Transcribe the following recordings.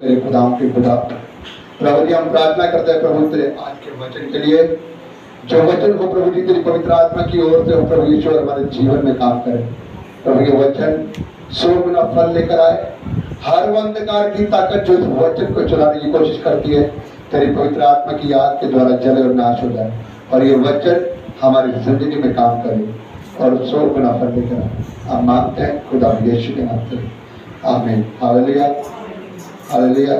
मेरे खुदाओं के खुदा प्रभु जी, हम प्रार्थना करते हैं प्रभु तेरे आज के वचन के लिए। जो वचन हो प्रभु जी तेरी पवित्र आत्मा की ओर से हो प्रभु ईश्वर हमारे जीवन में काम करे। प्रभु ये वचन 100 गुना फल लेकर आए। हर अंधकार की ताकत जो इस वचन को चलाने की कोशिश करती है, तेरी पवित्र आत्मा की याद के द्वारा जले और नाश हो जाए, और ये वचन हमारी जिंदगी में काम करे और 100 गुना फल लेकर आए। हम मांगते हैं खुदा यीशु के नाम से, आमीन। Hallelujah, hallelujah.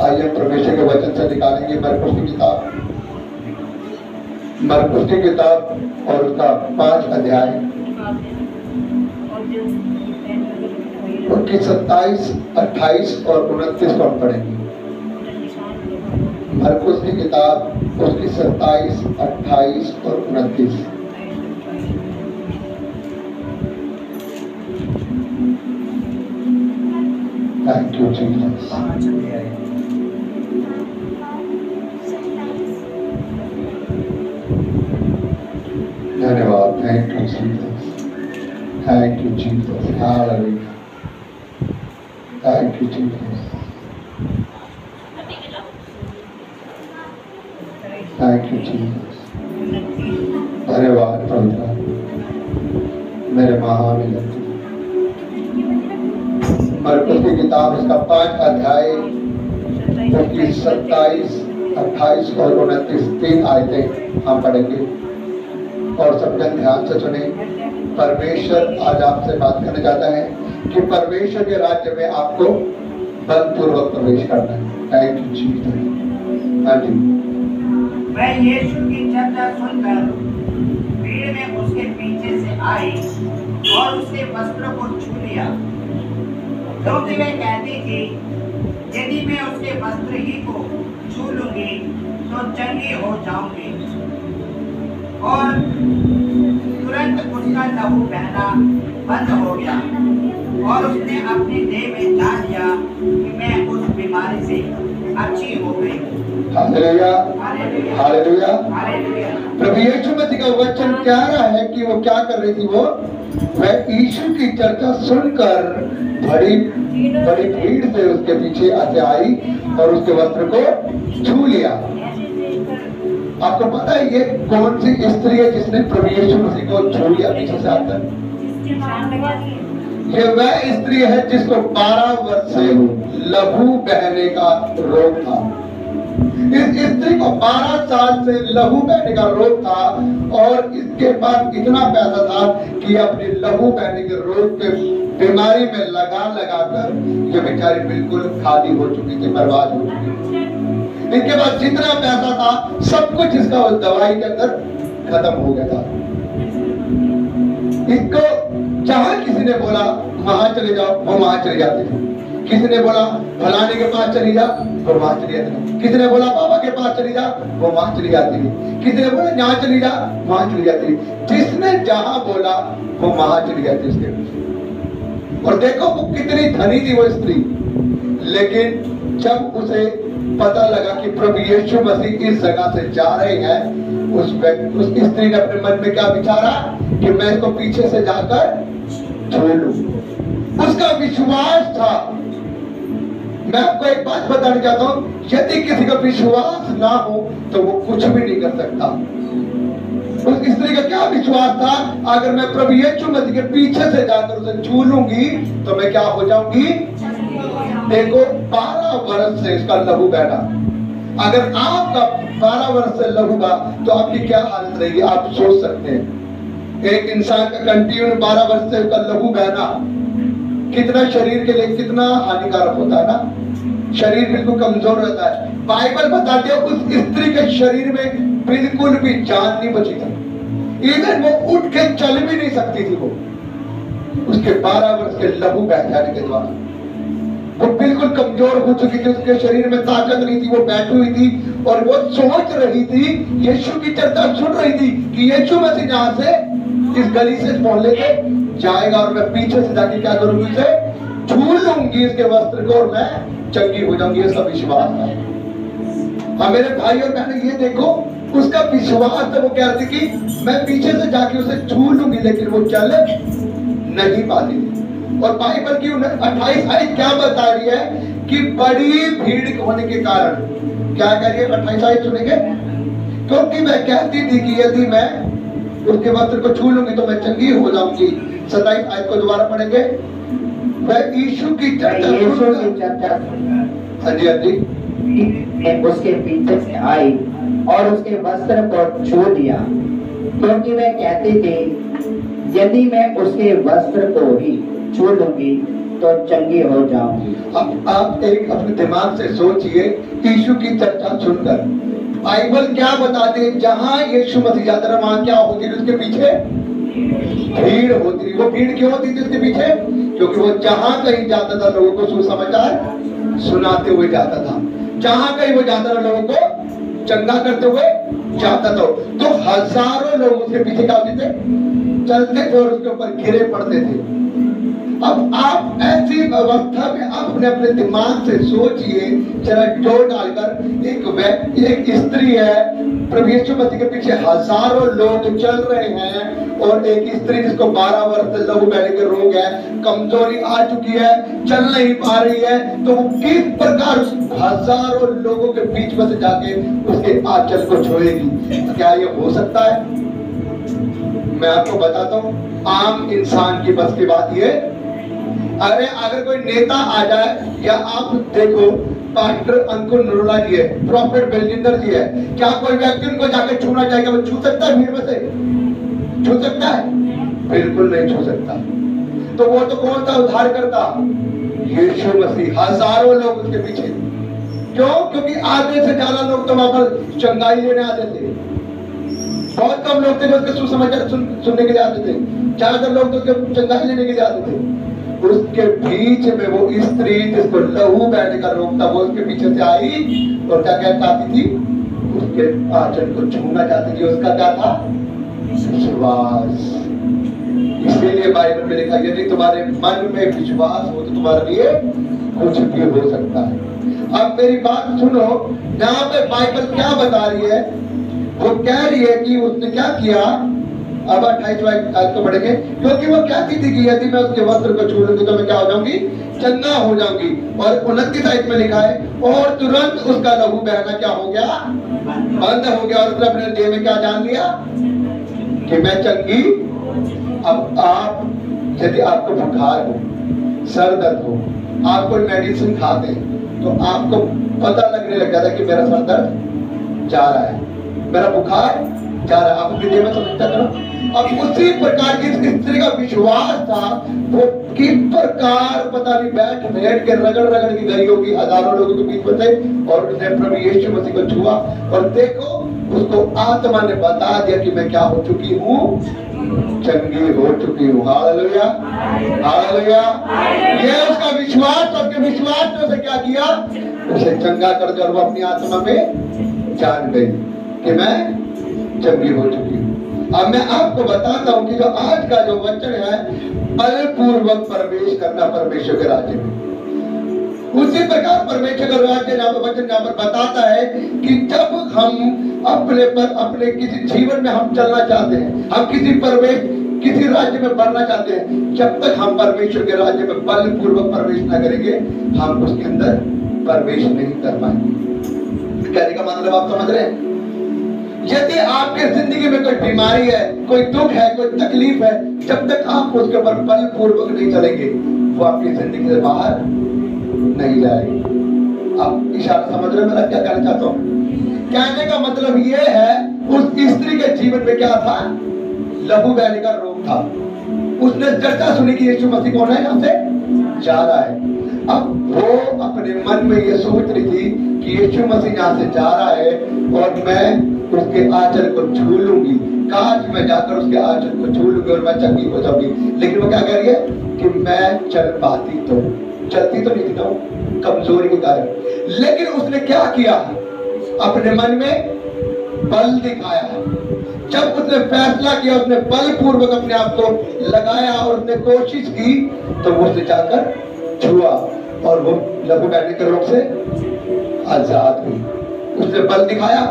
आइए परमेश्वर के वचन से निकालेंगे मरकुस की किताब, मरकुस की किताब और उसका 5 अध्याय, उनकी 27, 28 और 29 को हम पढ़ेंगे। मरकुस की किताब उसकी 27, 28 और 29। Thank you Jesus. धन्यवाद। Thank you Jesus, thank you Jesus, hallelujah, thank you Jesus, thank you Jesus. धन्यवाद प्रभु मेरे महान। मरकुस की किताब उसका 5 अध्याय उसकी 27, 28 और 29 3 आयतें हम पढ़ेंगे और सब जन ध्यान से सुने। परमेश्वर आज आपसे बात करने चाहता है कि परमेश्वर के राज्य में आपको बलपूर्वक प्रवेश करना है। Thank you Jesus. हाँ जी। मैं यीशु की चर्चा सुनकर भीड़ में उसके पीछे से आई और उसके वस्त्र को छू लिया, क्योंकि वे कहती थी यदि मैं उसके वस्त्र ही को छू लूंगी तो चंगी हो जाऊंगी। और तुरंत उसका लहू बहना बंद हो गया और उसने अपने देह में जान लिया कि मैं उस बीमारी से अच्छी हो गई। Hallelujah, hallelujah. प्रभु यीशु मसीह का वचन कह रहा है कि वो क्या कर रही थी, वो वह यीशु की चर्चा सुनकर बड़ी भीड़ से उसके पीछे आते आई और उसके वस्त्र को छू लिया। आपको पता है ये कौन सी स्त्री है जिसने प्रभु यीशु मसीह को छू लिया पीछे से आकर? ये वह स्त्री है जिसको 12 वर्ष से लहू बहने का रोग था। इस स्त्री को 12 साल से लहू बहने का रोग था और इसके पास इतना पैसा था कि अपने लहू बहने के रोग के बीमारी में लगा कर ये बेचारी बिल्कुल खाली हो चुकी थी, बर्बाद हो चुकी थी। इनके पास जितना पैसा था सब कुछ इसका उस दवाई के अंदर खत्म हो गया था। इसको जहां किसी ने बोला वहां चले जाओ, वो वहां चले जाते थे। किसी ने बोला फलाने के पास चली जा, वो वहां चली जाती थी। किसी ने बोला बाबा के पास चली जा, वो वहां चली जाती थी। किसी ने बोला यहाँ चली जा, वहां चली जाती थी। जिसने जहां बोला वो वहां चली जाती उसके पीछे। और देखो वो कितनी धनी थी वो स्त्री, लेकिन जब उसे पता लगा कि प्रभु यीशु मसीह इस जगह से जा रहे हैं, उस स्त्री ने अपने मन में क्या विचारा कि मैं इसको पीछे से जाकर छू लूं। उसका विश्वास था। मैं आपको एक बात बताना चाहता हूं, यदि किसी का विश्वास ना हो तो वो कुछ भी नहीं कर सकता। उस स्त्री का क्या विश्वास था, अगर मैं प्रभु यीशु मसीह के पीछे से जाकर उसे छू लूंगी तो मैं क्या हो जाऊंगी? देखो 12 वर्ष से इसका लहू बहना। अगर आपका 12 वर्ष से लहू बहा तो आपकी क्या हालत रहेगी आप सोच सकते हैं। एक इंसान का कंटिन्यू 12 वर्ष से उसका लहू बहना कितना शरीर के लिए कितना हानिकारक होता है ना। शरीर बिल्कुल कमजोर रहता है। बाइबल बताती है उस स्त्री के शरीर में बिल्कुल भी जान नहीं बची थी। इवन वो उठ के चल भी नहीं सकती थी। वो उसके 12 वर्ष के लहू बह जाने के द्वारा वो बिल्कुल कमजोर हो चुकी थी। उसके शरीर में ताकत नहीं थी। वो बैठी हुई थी और वो सोच रही थी, यीशु की चर्चा सुन रही थी कि यीशु मसीह यहाँ से इस गली से मोहल्ले से जाएगा और मैं पीछे से जाके क्या करूंगी, उसे छू लूंगी इसके वस्त्र को और मैं चंगी हो जाऊंगी। इसका विश्वास है। हाँ मेरे भाई और बहनों, ये देखो उसका विश्वास था। वो कह रही थी कि मैं पीछे से जाके उसे छू लूंगी, लेकिन वो चल नहीं पाती थी। और बाइबल की 28 आयत क्या बता रही है कि बड़ी भीड़ होने के कारण क्या करिए, 28 आयत सुनेंगे, क्योंकि मैं कहती थी कि यदि मैं उसके वस्त्र को छू लूंगी तो मैं चंगी हो जाऊंगी। 27 आयत को दोबारा पढ़ेंगे। वह यीशु की चर्चा सुनकर हाँ जी हाँ जी, उसके पीछे से आई और उसके वस्त्र को छू लिया, क्योंकि वह कहती थी यदि मैं उसके वस्त्र को ही छू लूंगी तो चंगी हो जाऊंगी। अब आप एक अपने दिमाग से सोचिए, यीशु की चर्चा सुनकर बाइबल क्या बताते हैं, जहां यीशु मसीह जाता था वहां क्या होती थी, उसके पीछे भीड़ होती थी। वो भीड़ क्यों होती थी उसके पीछे? क्योंकि वो जहां कहीं जाता था लोगों को सुसमाचार सुनाते हुए जाता था, जहां कहीं वो जाता था लोगों को चंगा करते हुए जाता था। तो हजारों लोग उसके पीछे क्या होते थे, चलते थे और उसके ऊपर गिरे पड़ते थे। अब आप ऐसी अवस्था में अपने अपने दिमाग से सोचिए, जरा जोर डालकर, एक स्त्री है, प्रभु यीशु मसीह के पीछे हजारों लोग चल रहे हैं, और एक स्त्री जिसको 12 वर्ष से लहू बहने के रोग है, कमजोरी आ चुकी है, चल नहीं पा रही है, तो वो किस प्रकार हजारों लोगों के बीच में से जाके उसके आंचल को छुएगी? क्या ये हो सकता है? मैं आपको बताता हूं, आम इंसान की बस की बात ये। अरे अगर कोई नेता आ जाए, या आप देखो पास्टर अंकुर नरोला जी है, प्रॉफेट बेलजिंदर जी है, क्या कोई व्यक्ति उनको जाके छूना चाहेगा? वो छू सकता है? भीड़ में से छू सकता है? बिल्कुल नहीं छू सकता। तो वो तो कौन सा उद्धार करता? यीशु मसीह। हजारों लोग उसके पीछे, क्यों? क्योंकि आधे से ज्यादा लोग तो वहां पर चंगाई लेने आते थे, बहुत कम लोग थे जो उसके सुसमाचार सुनने के लिए आते थे, ज्यादातर लोग तो उसके चंगाई लेने के लिए आते थे। उसके बीच में वो स्त्री जिसको लहू बहने का रोग था, वो उसके पीछे से आई और क्या चाहती थी? उसके आंचल को छूना चाहती थी। उसका क्या था? विश्वास। इसीलिए बाइबल में लिखा, यदि तुम्हारे मन में विश्वास हो तो तुम्हारे लिए कुछ भी हो सकता है। अब मेरी बात सुनो, यहाँ पे बाइबल क्या बता रही है? वो कह रही है कि उसने क्या किया। अब 28 आयत को पढ़ेंगे, क्योंकि वो कहती थी कि यदि मैं उसके वस्त्र को छू लूंगी तो मैं क्या हो जाऊंगी? चंगा हो जाऊंगी। और 29 आयत में लिखा है, और तुरंत उसका लहू बहना क्या हो गया? बंद हो गया, और उसने अपने देह में क्या जान लिया? कि मैं चंगी। अब आप, यदि आपको बुखार हो, सर दर्द हो, आप कोई मेडिसिन खाते हैं तो आपको पता लगने लग जाता है कि मेरा सर दर्द जा रहा है, मेरा बुखार जा रहा है। आप अपनी देह में समझता करो। अब उसी प्रकार की स्त्री का विश्वास था, वो किस प्रकार पता नहीं बैठ के रगड़ की गई होगी हजारों लोगों के बीच में से, और उसने प्रभु यीशु मसीह को छुआ, और देखो उसको आत्मा ने बता दिया कि मैं क्या हो चुकी हूँ? चंगी हो चुकी हूँ। Hallelujah, hallelujah. ये उसका विश्वास, और उसके विश्वास ने उसे क्या किया? उसे चंगा कर दिया, और वो अपनी आत्मा में जान गई कि मैं चंगी हो चुकी हूँ। अब मैं आपको बताता हूँ कि जो आज का जो वचन है, बलपूर्वक प्रवेश करना परमेश्वर के राज्य में, उसी प्रकार परमेश्वर का राज्य वचन यहाँ पर बताता है कि जब हम अपने किसी जीवन में हम चलना चाहते हैं, हम किसी राज्य में बढ़ना चाहते हैं, जब तक हम परमेश्वर के राज्य में बलपूर्वक प्रवेश न करेंगे, हम उसके अंदर प्रवेश नहीं कर पाएंगे। कहने का मतलब आप समझ रहे हैं? यदि आपके जिंदगी में कोई बीमारी है, कोई दुख है, कोई तकलीफ है, जब तक आप उसके ऊपर बलपूर्वक नहीं चलेंगे, वो आपकी जिंदगी से बाहर नहीं जाएगी। आप इशारा समझ रहे हैं मेरा क्या कहना चाहता हूँ? कहने का मतलब ये है, उस स्त्री के जीवन में क्या था? लहू बहने का रोग था। उसने चर्चा सुनी कि यीशु मसीह कौन है, यहाँ से जा रहा है। अब वो अपने मन में ये सोच रही थी कि यीशु मसीह यहाँ से जा रहा है और मैं उसके आंचल को छू लूंगी, काश मैं जाकर उसके आंचल को छू लूंगी और मैं चंगी हो जाऊंगी। लेकिन वो क्या कह रही है कि मैं चल पाती तो, चलती तो नहीं थी कमजोरी के कारण। लेकिन उसने क्या किया? अपने मन में बल दिखाया। जब उसने फैसला किया, उसने बलपूर्वक अपने आप को लगाया और उसने कोशिश की, तो वो उसने जाकर छुआ और वो लहू बहने के रोग से आजाद हुई। उसने बल दिखाया।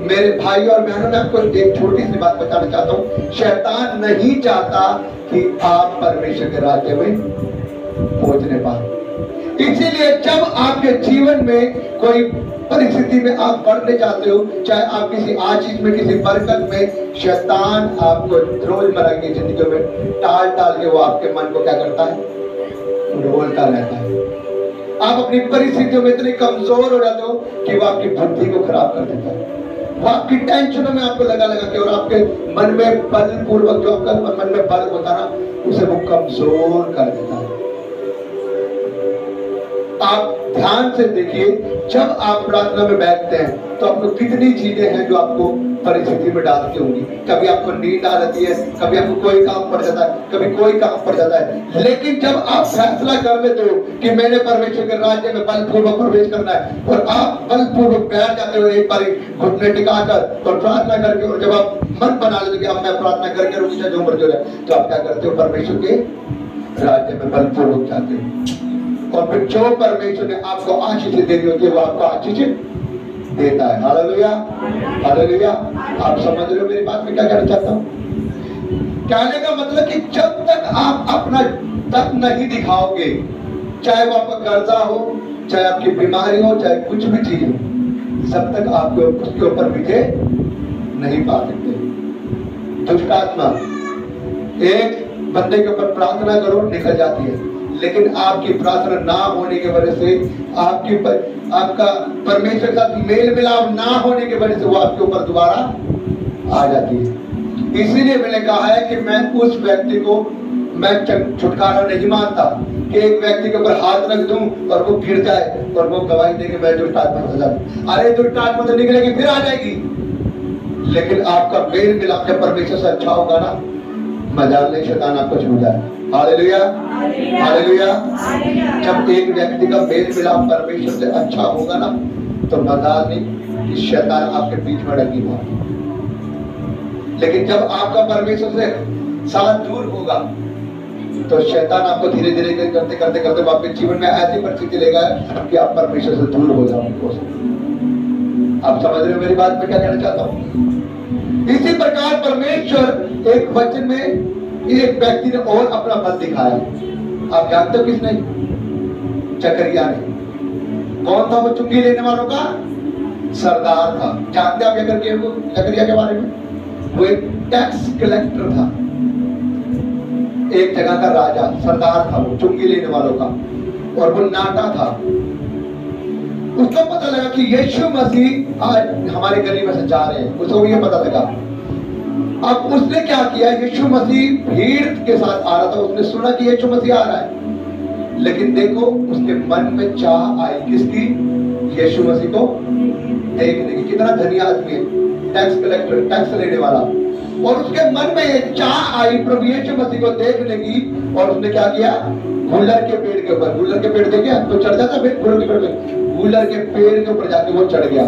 मेरे भाई और बहनों, मैं आपको एक छोटी सी बात बताना चाहता हूँ। शैतान नहीं चाहता कि आप परमेश्वर के राज्य में पहुंचने पाए। इसीलिए जब आपके जीवन में कोई परिस्थिति में आप बढ़ने जाते हो, चाहे आप किसी आजीज में, किसी बरकत में, शैतान आपको रोजमर्रा की जिंदगी में टाल टाल के वो आपके मन को क्या करता है, डोलता रहता है। आप अपनी परिस्थितियों में इतने कमजोर हो जाते हो कि वो आपकी बुद्धि को खराब कर देता है। वो आपकी टेंशनों में आपको लगा के और आपके मन में बलपूर्वक जो आपका मन में बल होता है ना, उसे वो कमजोर कर देता है। आप ध्यान से देखिए, जब आप प्रार्थना में बैठते हैं तो आपको कितनी चीजें हैं जो आपको परिस्थिति में डालती होंगी। कभी आपको नींद आ जाती है, कभी आपको कोई काम पड़ जाता है, कभी कोई काम पड़ जाता है। लेकिन जब आप फैसला कर लेते हो कि मैंने परमेश्वर के राज्य में बलपूर्वक प्रवेश करना है, और आप बलपूर्वक बैठ जाते हो एक बार घुटने टिकाकर और प्रार्थना करके, और जब आप मन बना लेते हो कि अब मैं प्रार्थना करके रुक जो मर्जी हो जाए, तो आप क्या करते हो, परमेश्वर के राज्य में बलपूर्वक जाते हो। और फिर जो परमेश्वर ने आपको आशीष देनी होती है वो आपको आशीष देता है। Hallelujah, hallelujah. आप समझ रहे हो मेरी बात में क्या कहना चाहता हूँ? कहने का मतलब कि जब तक आप अपना तप नहीं दिखाओगे, चाहे वो आपका कर्जा हो, चाहे आपकी बीमारी हो, चाहे कुछ भी चीज हो, जब तक आप उसके ऊपर विजय नहीं पा सकते। दुष्ट आत्मा एक बंदे के ऊपर प्रार्थना करो, निकल जाती है, लेकिन आपकी प्रार्थना ना होने की वजह से, आपका परमेश्वर के साथ मेल मिलाप ना होने की वजह से वो आपके ऊपर दोबारा आ जाती है। इसीलिए मैंने कहा है कि मैं उस व्यक्ति को मैं छुटकारा नहीं मानता कि एक व्यक्ति के ऊपर हाथ रख दूं और वो गिर जाए और वो गवाही दे कि मैं दुष्ट आत्मा हो जाऊं। अरे दुष्ट आत्मा तो निकलेगी, फिर आ जाएगी, लेकिन आपका मेल मिलाप जब परमेश्वर से अच्छा होगा ना, मजाल नहीं, शैतान आपको छू जाए। Hallelujah, hallelujah. जब एक व्यक्ति का मेल मिलाप परमेश्वर से अच्छा होगा ना, तो मजाल नहीं कि शैतान आपके बीच में डंगी मारे। लेकिन जब आपका परमेश्वर से साथ दूर होगा, तो शैतान आपको धीरे धीरे करते करते करते आपके जीवन में ऐसी परिस्थिति लेगा कि आप परमेश्वर से दूर हो जाओगे। आप समझ रहे हो मेरी बात में क्या कहना चाहता हूँ? इसी प्रकार परमेश्वर एक वचन में एक व्यक्ति ने और अपना बल दिखाया। आप जानते हो किसने? जकरिया ने। कौन था वो चुंगी लेने वालों का सरदार था? जानते आप जकरिया के बारे में? वो एक टैक्स कलेक्टर था, एक जगह का राजा, सरदार था, वो चुंगी लेने वालों का, और वो नाटा था। उसको पता लगा कि यीशु मसीह आज हमारे गली में से जा रहे हैं, उसको ये पता लगा। अब उसने क्या किया, यीशु मसीह भीड़ के साथ आ रहा था, उसने सुना कि यीशु मसीह आ रहा है, लेकिन देखो उसके मन में चाह आई, किसकी? यीशु मसीह को देखने की। कितना धनी आदमी है, टैक्स कलेक्टर, टैक्स लेने वाला, और उसके मन में ये चाह आई प्रभु यीशु मसीह को देखने की। और उसने क्या किया, गुलर के पेड़ के ऊपर, गुलर के पेड़ देखे तो चढ़ जाता, गुलर के पेड़ पे, गुलर के पेड़ के ऊपर जाके वो चढ़ गया।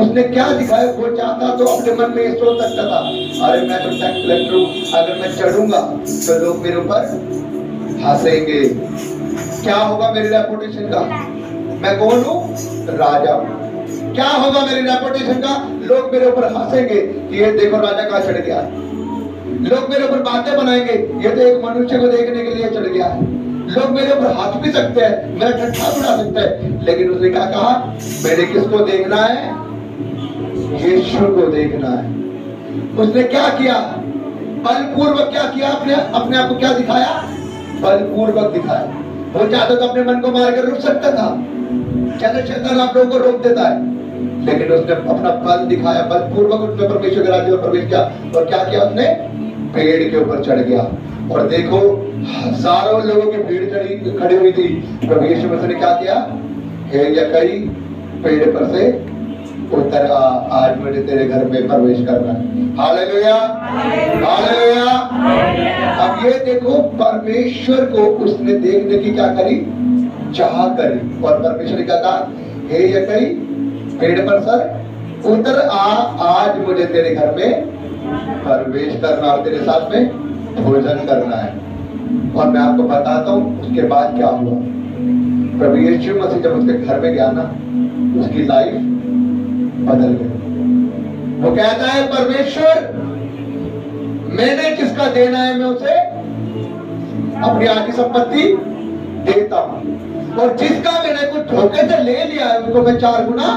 उसने क्या दिखाया, वो चाहता तो अपने मन में ये सोच सकता था, अरे मैं तो टैक्स कलेक्टर हूं, अगर मैं चढ़ूंगा तो लोग मेरे ऊपर हंसेंगे, क्या होगा मेरी रेपुटेशन का? मैं कौन हूं? राजा हूं। क्या होगा मेरी रेपुटेशन का? लोग मेरे ऊपर हंसेंगे कि ये देखो राजा कहां चढ़ गया। लोग मेरे ऊपर बातें बनाएंगे, ये तो एक मनुष्य को देखने के लिए चढ़ गया है। लोग मेरे ऊपर हंस भी सकते हैं, मेरा ठट्ठा उड़ा सकते हैं, लेकिन उसने क्या कहा, मैंने किसको देखना है? यीशु को देखना है। उसने क्या किया? बलपूर्वक क्या किया? अपने आप को क्या दिखाया? बलपूर्वक दिखाया। वो चाहता तो अपने मन को मारकर रुक सकता था, चलो शैतान आप लोगों को रोक देता है, लेकिन उसने अपना बल दिखाया, बलपूर्वक उसने परमेश्वर के राज्य में प्रवेश किया। और क्या किया उसने? पेड़ के ऊपर चढ़ गया, और देखो हजारों लोगों की भीड़ खड़ी हुई थी। प्रभु यीशु मसीह ने क्या किया? हे यकई, पेड़ पर से उतर आ, आज मुझे तेरे घर में प्रवेश करना है। Hallelujah, hallelujah. अब ये देखो, परमेश्वर को उसने देखने की क्या करी? चाह करी। और परमेश्वर ने क्या कहा? हे यकई, पेड़ पर सर उतर आ, आज मुझे तेरे घर में प्रवेश करना और तेरे साथ में भोजन करना है। और मैं आपको बताता हूँ उसके बाद क्या हुआ। प्रभु यीशु मसीह जब उसके घर में गया ना, उसकी लाइफ बदल गई। वो कहता है, परमेश्वर मैंने जिसका देना है मैं उसे अपनी आधी संपत्ति देता हूं। और जिसका मैंने कुछ धोखे से ले लिया है उनको मैं 4 गुना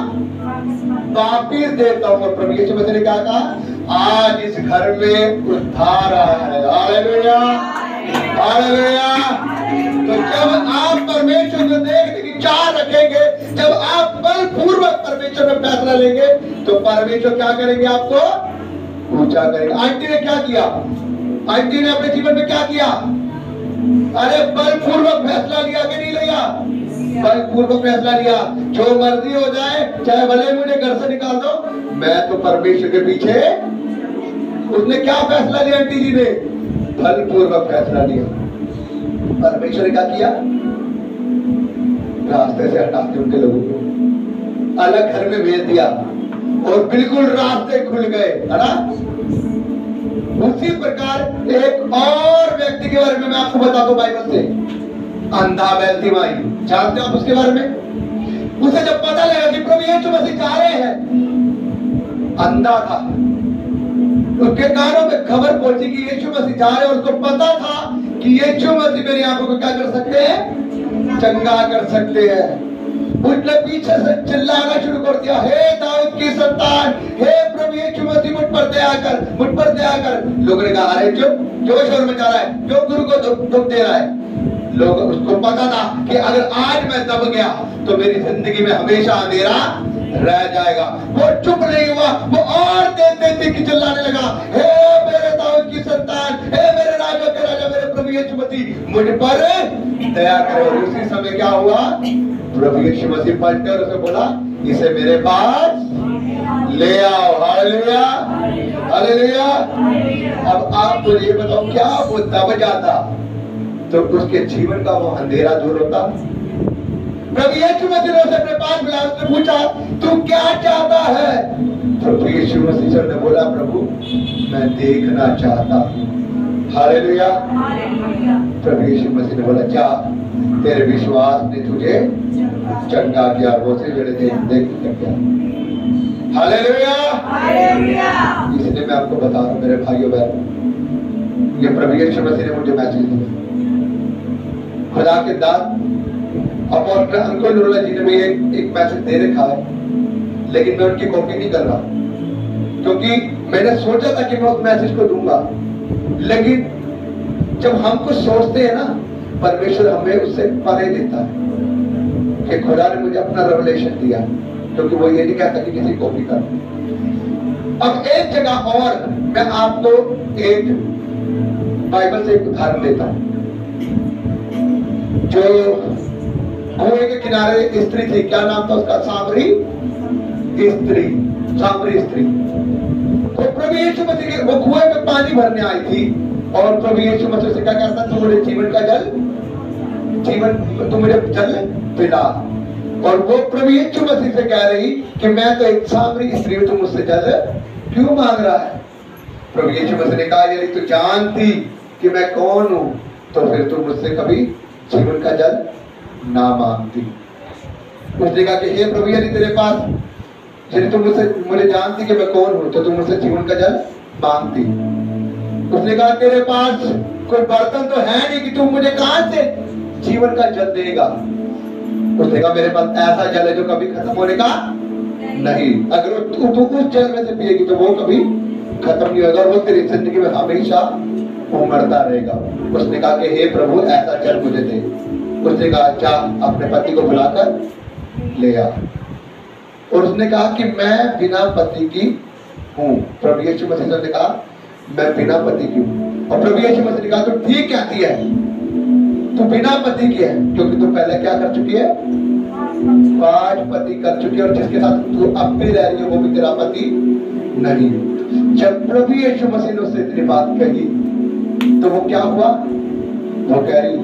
वापिस देता हूँ। और प्रभु यीशु मसीह ने क्या कहा, आज इस घर में उद्धार आया है। Hallelujah, hallelujah. तो जब आप परमेश्वर को देखने की चाह रखेंगे, जब आप बलपूर्वक परमेश्वर में फैसला लेंगे, तो परमेश्वर क्या करेंगे, आपको ऊंचा करेंगे। आंटी ने क्या किया, आंटी ने अपने जीवन में क्या किया, अरे बलपूर्वक फैसला लिया कि नहीं लिया, बलपूर्वक फैसला लिया। जो मर्जी हो जाए, चाहे भले मुझे घर से निकाल दो, मैं तो परमेश्वर के पीछे। उसने क्या फैसला लिया आंटी जी ने, बलपूर्वक फैसला लिया। परमेश्वर ने क्या किया, रास्ते से हटा के उनके लोगों को अलग घर में भेज दिया और बिल्कुल रास्ते खुल गए, है ना। उसी प्रकार एक और व्यक्ति के बारे में मैं आपको बता दूं बाइबल से, अंधा बैलतिमाई, जानते हो आप उसके बारे में। उसे जब पता लगा कि प्रभु यीशु मसीह जा रहे हैं, अंधा था, उसके कानों में खबर पहुंची कि यीशु मसीह जा रहे हैं, और उसको पता था कि यीशु मसीह मेरी आंखों को क्या कर सकते हैं, चंगा कर सकते हैं। उसने पीछे से चिल्लाना शुरू कर दिया, हे दाऊद की संतान, हे प्रभु यीशु मसीह मुझ पर दया कर, मुझ पर दया कर। लोगों ने कहा, अरे जो शोर मचा रहा है, जो गुरु को दुख दे रहा है। लोग, उसको पता था कि अगर आज मैं दब गया तो मेरी जिंदगी में हमेशा अंधेरा रह जाएगा। वो चुप नहीं हुआ, वो और तेज की चिल्लाने लगा, हे मेरे दाऊद की संतान, हे मेरे राजा के राजा, मेरे प्रभु यीशु मसीह मुझ पर दया करो। और उसी समय क्या हुआ, प्रभु यीशु मसीह पलटे और उसे बोला, इसे मेरे पास ले आओ। Hallelujah, hallelujah. अब आप मुझे बताओ, क्या वो दब जाता तो उसके जीवन का वो अंधेरा दूर होता। प्रभु यीशु मसीह ने उसे अपने पास बुलाया, उसने पूछा, तू क्या चाहता है। प्रभु यीशु मसीह ने बोला, प्रभु मैं देखना चाहता हूँ। हालेलुया। प्रभु यीशु मसीह ने बोला, जा, तेरे विश्वास ने तुझे चंगा किया। वो से जड़े देख गया। Hallelujah, hallelujah. इसलिए मैं आपको बता रहा हूँ मेरे भाइयों बहनों, ये प्रभु यीशु मसीह ने मुझे मैसेज दिया। खुदा के दास अपॉस्टल अंकुल नूरुल्लाह जी ने भी एक मैसेज दे रखा है, लेकिन मैं उनकी कॉपी नहीं कर रहा, क्योंकि मैंने सोचा था कि मैं उस मैसेज को दूंगा, लेकिन जब हम कुछ सोचते हैं ना, परमेश्वर हमें उससे परे देता है कि खुदा ने मुझे अपना रेवलेशन दिया, क्योंकि वो ये नहीं कहता कि किसी कॉपी कर। अब एक जगह और मैं आपको एक बाइबल से एक उदाहरण देता हूं। जो कुएं के किनारे स्त्री थी, क्या नाम था उसका, सामरी स्त्री, सामरी स्त्री। तो प्रभु यीशु मसीह के वो कुएं में पानी भरने आई थी, और प्रभु यीशु मसीह से क्या कहता, तू मुझे जीवन का जल, जीवन, तू मुझे जल पिला। और वो प्रभु यीशु मसीह से कह रही कि मैं तो एक सामरी स्त्री हूं, तू मुझसे जल क्यों मांग रहा है। प्रभु यीशु मसीह ने कहा, यदि तू जानती कि मैं कौन हूं, तो फिर तू मुझसे कभी जीवन का जल ना मांगती। उसने कहा कि हे प्रभु, यदि तेरे पास, यदि तुम मुझे जानती कि मैं कौन हूं, तो तुम मुझसे जीवन का जल मांगती। उसने कहा, तेरे पास कोई बर्तन तो है नहीं कि तुम मुझे कहां से जीवन का जल देगा। उसने कहा, मेरे पास ऐसा जल है जो कभी खत्म होने का नहीं। अगर तू उस जल में से पिएगी तो वो कभी खत्म नहीं होगा, वो तेरी जिंदगी में हमेशा उमड़ता रहेगा। उसने कहा कि हे प्रभु, ऐसा जल मुझे दे। उसने कहा, जा अपने पति को बुलाकर ले आ। और उसने कहा कि मैं बिना पति की हूँ। प्रभु यीशु मसीह ने कहा, मैं बिना पति की हूँ। और प्रभु यीशु मसीह ने कहा, तू ठीक कहती है, तू बिना पति की है, क्योंकि तू पहले क्या कर चुकी है, 5 पति कर चुकी है, और जिसके साथ तू अब भी रह रही है वो भी तेरा पति नहीं। जब प्रभु यीशु मसीह ने उससे इतनी बात कही, तो वो क्या हुआ, वो कह रही,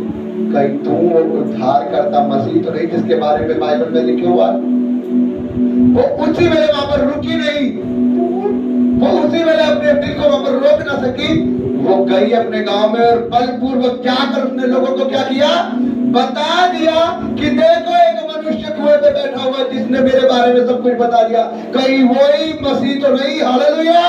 कहीं तू वो उद्धार करता मसीह तो नहीं जिसके बारे में बाइबल में लिखे हुआ। वो उसी वेले वहां पर रुकी नहीं, वो उसी वेले अपने दिल को वहां पर रोक ना सकी। वो गई अपने गांव में, और बलपूर्वक क्या कर उसने लोगों को क्या किया, बता दिया कि देखो एक मनुष्य कुएं पे बैठा हुआ जिसने मेरे बारे में सब कुछ बता दिया, कहीं वही मसीह तो नहीं। Hallelujah,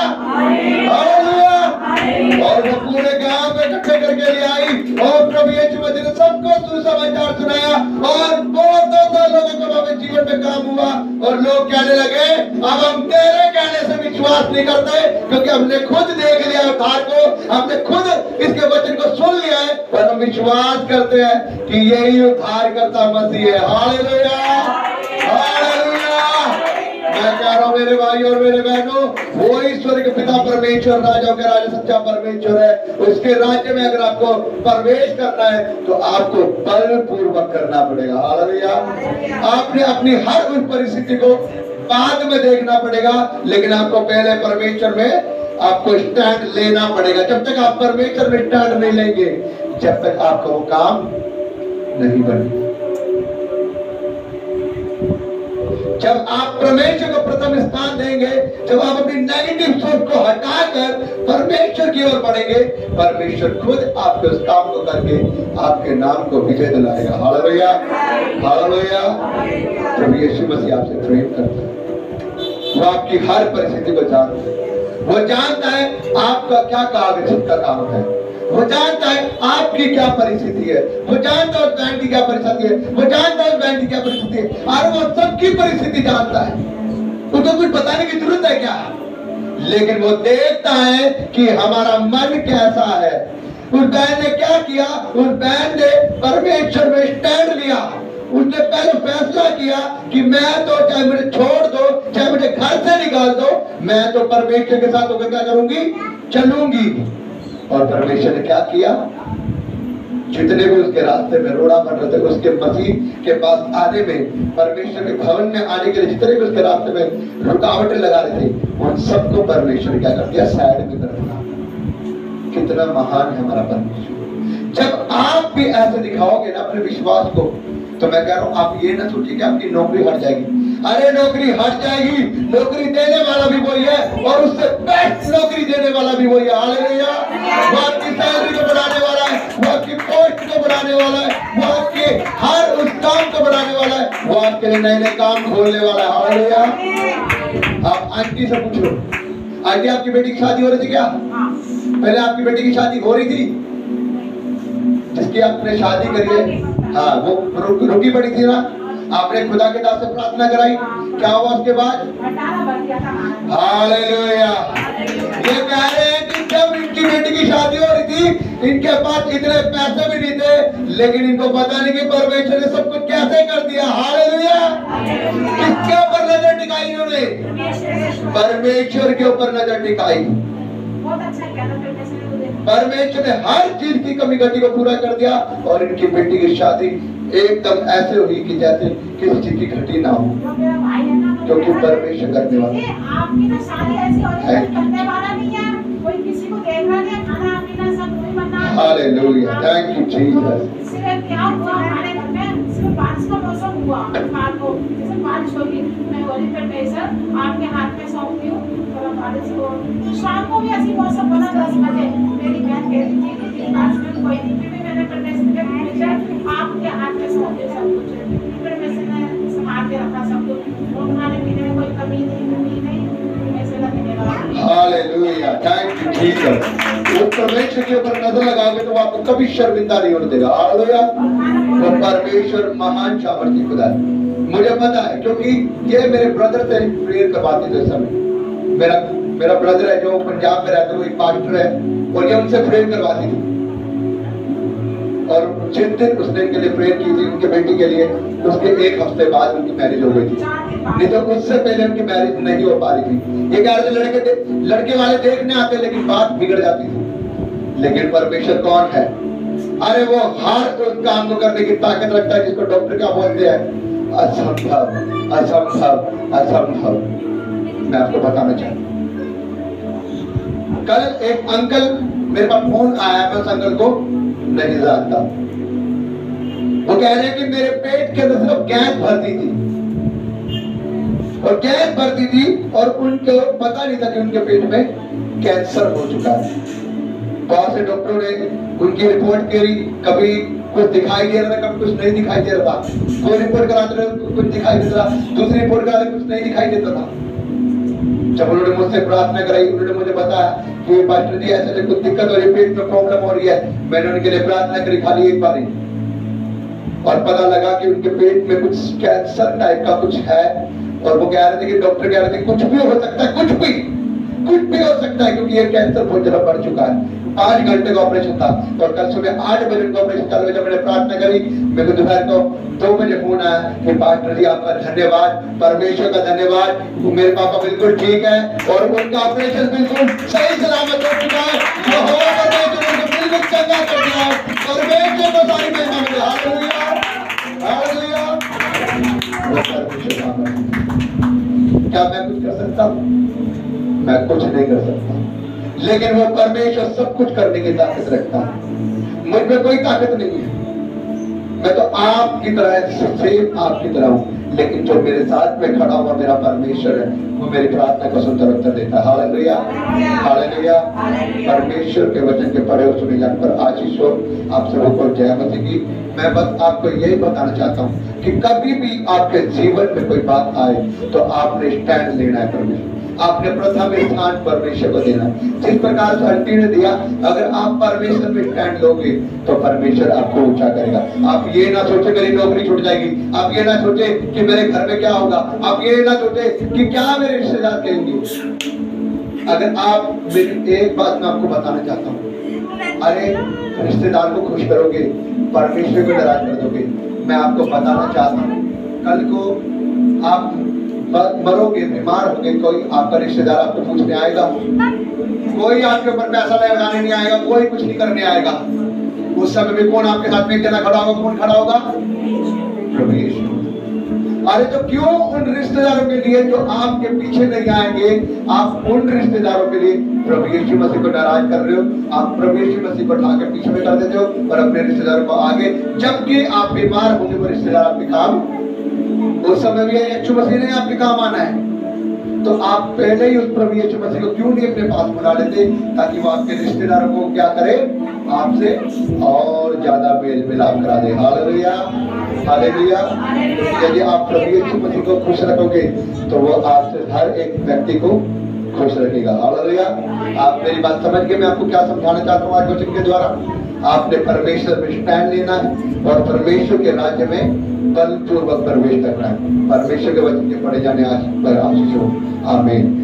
hallelujah. और वो पूरे गांव में इकट्ठे करके ले आई और प्रभु यीशु मसीह ने सबको सुसमाचार सुनाया और बहुत लोगों को अपने जीवन में काम हुआ और लोग कहने लगे अब हम तेरे कहने से विश्वास नहीं करते क्योंकि हमने खुद देख लिया उद्धार को, हमने खुद इसके वचन को सुन लिया है और हम विश्वास करते हैं कि यही उद्धार करता मसीह है। Hallelujah, hallelujah. मैं कह रहा हूं मेरे भाई और मेरे बहनों, वो ईश्वर के पिता परमेश्वर राजाओं के राजा सच्चा परमेश्वर है। उसके राज्य में अगर आपको प्रवेश करना है तो आपको बलपूर्वक करना पड़ेगा। हालेलुया। आपने अपनी हर उस परिस्थिति को बाद में देखना पड़ेगा, लेकिन आपको पहले परमेश्वर में आपको स्टैंड लेना पड़ेगा। जब तक आप परमेश्वर में स्टैंड नहीं लेंगे, जब तक आपका वो काम नहीं बनेगा। जब आप परमेश्वर को प्रथम स्थान देंगे, जब आप अपनी नेगेटिव सोच को हटाकर परमेश्वर की ओर बढ़ेंगे, परमेश्वर खुद आपके उस काम को करके आपके नाम को विजय दिलाएगा। Hallelujah, hallelujah. प्रभु यीशु मसीह आपसे प्रेम करता है। वो आपकी हर परिस्थिति को जानता है। वो जानता है आपका क्या कागज का काम है, वो जानता है आपकी क्या परिस्थिति है, वो जानता है उस बैंक की क्या परिस्थिति है, वो जानता है उस बैंक की क्या परिस्थिति है, और वो सबकी परिस्थिति जानता है। उसको कुछ बताने की जरूरत है क्या? लेकिन वो देखता है कि हमारा मन कैसा है। उस बहन ने क्या किया? उस बहन ने परमेश्वर में स्टैंड लिया। उसने पहले फैसला किया कि मैं तो चाहे मुझे छोड़ दो, चाहे मुझे घर से निकाल दो, मैं तो परमेश्वर के साथ होकर क्या करूंगी? चलूंगी। और परमेश्वर ने क्या किया? जितने भी उसके रास्ते में रोड़ा बन रहे थे, उसके मसीह के पास आने में, परमेश्वर के भवन में आने के लिए जितने भी उसके रास्ते में रुकावटें लगा रहे थे, उन सबको परमेश्वर क्या कर दिया? साइड में कर दिया। कितना महान है हमारा परमेश्वर। जब आप भी ऐसे दिखाओगे ना अपने विश्वास को, तो मैं कह रहा हूं आप ये ना सोचिए कि आपकी नौकरी हट जाएगी। अरे नौकरी हट जाएगी, नौकरी देने वाला भी वही है और उससे बेस्ट नौकरी देने वाला भी वही है। हालेलुया। वो आपकी सैलरी को बढ़ाने वाला है, वो आपकी पोस्ट को बढ़ाने वाला है, वो आपके हर उस काम को बढ़ाने वाला है, वो आपके लिए नए नए काम खोलने वाला है। हालेलुया। आप आंटी से पूछो, आंटी आपकी बेटी की शादी हो रही थी क्या? पहले आपकी बेटी की शादी हो रही थी? जिसकी आपने शादी करी है, हाँ, वो रुकी पड़ी थी ना? आपने खुदा के दास से प्रार्थना कराई, क्या हुआ उसके बाद? हालेलुया। ये कह रहे हैं कि जब इनकी बेटी की शादी हो रही थी, इनके पास इतने पैसे भी नहीं थे, लेकिन इनको पता नहीं कि परमेश्वर ने सब कुछ कैसे कर दिया। हालेलुया। किसके ऊपर नजर टिकाई इन्होंने? परमेश्वर के ऊपर नजर टिकाई। परमेश्वर ने हर चीज की कमी घटी को पूरा कर दिया और इनकी बेटी की शादी एकदम ऐसे हुई कि जैसे किसी चीज की घटी ना हो, क्योंकि परमेश्वर करने वाला है। Hallelujah, thank you Jesus. क्या हुआ हमारे घर में? सिर्फ बारिश का मौसम हुआ, रात को जैसे बारिश होगी, मैं होली पे पैसा आपके हाथ में सौंपती हूँ बारिश को। तो शाम को भी ऐसी मौसम बना 10 बजे, मेरी बहन कह रही थी कि बारिश में कोई नहीं, फिर भी मैंने आपके हाथ में सौंपे सब कुछ, फिर मैं संभाल के रखा सब कुछ, और खाने पीने में कोई कमी नहीं, ऐसे लगने लगा। Hallelujah, thank you Jesus. वो परमेश्वर के ऊपर नजर लगाओगे तो आपको कभी शर्मिंदा नहीं होने देगा। हालेलुया। वो परमेश्वर महान सामर्थी खुदा है। मुझे पता है क्योंकि ये मेरे ब्रदर से प्रेयर करवाते थे समय। मेरा ब्रदर है जो पंजाब में रहता है, वो एक पास्टर है और ये उनसे प्रेयर करवाती थी। और जिस दिन उसने इनके लिए प्रेयर की थी उनके बेटी के लिए, उसके एक हफ्ते बाद उनकी मैरिज हो गई थी। नहीं तो उससे पहले उनकी मैरिज नहीं हो पा रही थी। ये कह रहे थे लड़के वाले देखने आते लेकिन बात बिगड़ जाती थी। लेकिन परमेश्वर कौन है? अरे वो हर उस काम को करने की ताकत रखता है जिसको डॉक्टर क्या बोलते हैं? असंभव, असंभव, असंभव। मैं आपको बताना चाहता हूँ, कल एक अंकल मेरे पास फोन आया, मैं उस अंकल को नहीं जानता। वो कह रहे हैं कि मेरे पेट के अंदर सिर्फ गैस भरती थी और गैस भरती थी और उनको पता नहीं था कि उनके पेट में कैंसर हो चुका है। बहुत से डॉक्टरों ने उनकी रिपोर्ट करी, कभी कुछ दिखाई दे रहा था, कभी कुछ नहीं दिखाई दे रहा था। कोई रिपोर्ट कराते रहे कुछ दिखाई देता था, दूसरी रिपोर्ट कराते कुछ नहीं दिखाई देता था। जब उन्होंने मुझसे प्रार्थना कराई, उन्होंने मुझे बताया कि पास्टर जी ऐसे कुछ दिक्कत हो रही है, पेट में प्रॉब्लम हो रही है, मैंने उनके लिए प्रार्थना करी खाली एक बार ही, और पता लगा कि उनके पेट में कुछ कैंसर टाइप का कुछ है, और वो कह रहे थे कि डॉक्टर कह रहे थे कुछ भी हो सकता है, कुछ भी हो सकता है, क्योंकि ये कैंसर बहुत ज्यादा बढ़ चुका है। 5 घंटे का ऑपरेशन था, और कल सुबह 8 बजे उनका ऑपरेशन चालू हुआ। जब मैंने प्रार्थना करी, मेरे को दोपहर को 2 बजे फोन आया कि पास्टर जी आपका धन्यवाद, परमेश्वर का धन्यवाद, मेरे पापा बिल्कुल ठीक है और उनका ऑपरेशन बिल्कुल सही सलामत हो चुका है। बिल्कुल चंगा कर दिया है, परमेश्वर को सारी महिमा मिले। Hallelujah, hallelujah. क्या मैं कुछ कर सकता हूँ? मैं कुछ नहीं कर सकता, लेकिन वो परमेश्वर सब कुछ करने की ताकत रखता है। मुझ में कोई ताकत नहीं है, मैं तो आपकी तरह, सेम आपकी तरह हूँ, लेकिन जो मेरे साथ में खड़ा हुआ मेरा परमेश्वर है, वो मेरी प्रार्थना को सुनकर उत्तर देता है। Hallelujah, hallelujah. परमेश्वर के वचन के पढ़े और सुने जाने पर आशीष हो आप सबको जय मसीह की। मैं बस आपको यही बताना चाहता हूँ कि कभी भी आपके जीवन में कोई बात आए तो आपने स्टैंड लेना है परमेश्वर, आपने प्रथम स्थान परमेश्वर को देना है। जिस प्रकार से आंटी ने दिया, अगर आप परमेश्वर में स्टैंड लोगे तो परमेश्वर आपको ऊंचा करेगा। आप ये ना सोचे मेरी नौकरी छूट जाएगी, आप ये ना सोचे कि मेरे घर में क्या होगा, आप ये ना सोचे कि क्या मेरे रिश्तेदार कहेंगे। अगर आप, मेरी एक बात मैं आपको बताना चाहता हूँ, अरे रिश्तेदार को खुश करोगे, परमेश्वर को नाराज कर दोगे। मैं आपको बताना चाहता हूँ, कल को आप मरोगे, बीमार होगे, कोई आपका रिश्तेदार आपको पूछने आएगा? कोई आपके ऊपर पैसा लगाने नहीं आएगा, कोई कुछ नहीं करने आएगा। उस समय में कौन आपके साथ में जना खड़ा होगा? कौन खड़ा होगा? परमेश्वर। अरे तो क्यों उन रिश्तेदारों के लिए जो आपके पीछे नहीं आएंगे, आप उन रिश्तेदारों के लिए प्रभु यीशु मसीह को नाराज कर रहे हो? आप प्रभु यीशु मसीह को उठा के पीछे में कर देते हो और अपने रिश्तेदारों को आगे, जबकि आप बीमार होंगे वो रिश्तेदार आपके काम, उस समय भी यीशु मसीह ने आपके काम आना है। तो आप पहले ही उस प्रभु यीशु मसीह को क्यों नहीं अपने पास बुला लेते, ताकि वो आपके रिश्तेदारों को क्या करे, आपसे और ज्यादा मेल मिलाप करा दे। Hallelujah, hallelujah. यदि आप प्रभु यीशु मसीह को खुश रखोगे तो वो आपसे हर एक व्यक्ति को खुश रखेगा। हालेलुया। आप मेरी बात समझ के मैं आपको क्या समझाना चाहता हूँ आज वचन के द्वारा? आपने परमेश्वर में स्टैंड लेना है और परमेश्वर के राज्य में बलपूर्वक प्रवेश करना है। परमेश्वर के वचन के पढ़े जाने आज पर आशीष हो। आमीन।